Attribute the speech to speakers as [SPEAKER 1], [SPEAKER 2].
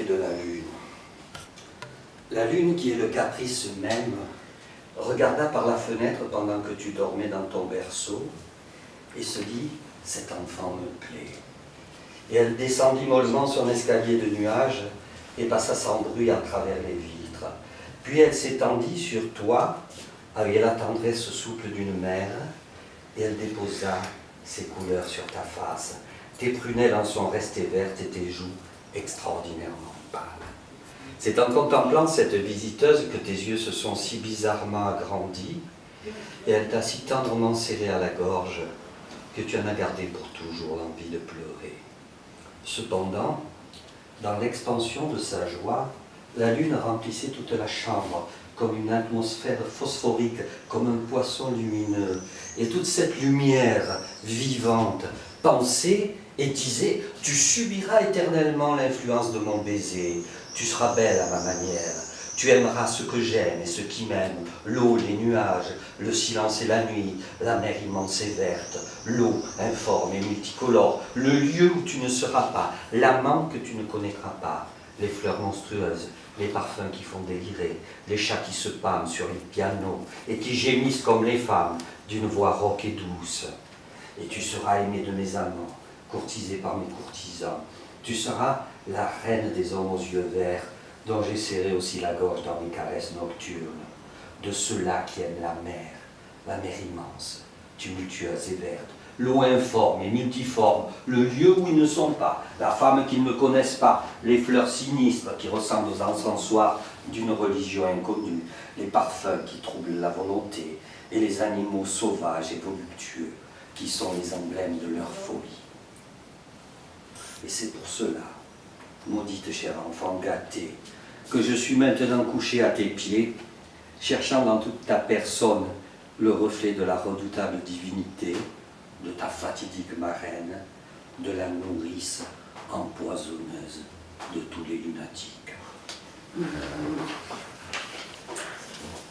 [SPEAKER 1] de la lune. La lune, qui est le caprice même, regarda par la fenêtre pendant que tu dormais dans ton berceau et se dit « cet enfant me plaît ». Et elle descendit mollement son escalier de nuages et passa sans bruit à travers les vitres. Puis elle s'étendit sur toi avec la tendresse souple d'une mère et elle déposa ses couleurs sur ta face. Tes prunelles en sont restées vertes et tes joues extraordinairement pâles. C'est en contemplant cette visiteuse que tes yeux se sont si bizarrement agrandis et elle t'a si tendrement serré à la gorge que tu en as gardé pour toujours l'envie de pleurer. Cependant, dans l'expansion de sa joie, la lune remplissait toute la chambre comme une atmosphère phosphorique, comme un poisson lumineux. Et toute cette lumière vivante pensait et disait « Tu subiras éternellement l'influence de mon baiser, tu seras belle à ma manière, tu aimeras ce que j'aime et ce qui m'aime, l'eau, les nuages, le silence et la nuit, la mer immense et verte, l'eau informe et multicolore, le lieu où tu ne seras pas, l'amant que tu ne connaîtras pas, les fleurs monstrueuses, les parfums qui font délirer, les chats qui se pâment sur les pianos et qui gémissent comme les femmes d'une voix rauque et douce. Et tu seras aimé de mes amants, courtisé par mes courtisans. Tu seras la reine des hommes aux yeux verts, dont j'ai serré aussi la gorge dans mes caresses nocturnes, de ceux-là qui aiment la mer immense, tumultueuse et verte, l'eau informe et multiforme, le lieu où ils ne sont pas, la femme qu'ils ne connaissent pas, les fleurs sinistres qui ressemblent aux encensoirs d'une religion inconnue, les parfums qui troublent la volonté, et les animaux sauvages et voluptueux qui sont les emblèmes de leur folie. Et c'est pour cela, maudite chère enfant gâtée, que je suis maintenant couché à tes pieds, cherchant dans toute ta personne le reflet de la redoutable divinité, de ta fatidique marraine, de la nourrice empoisonneuse de tous les lunatiques.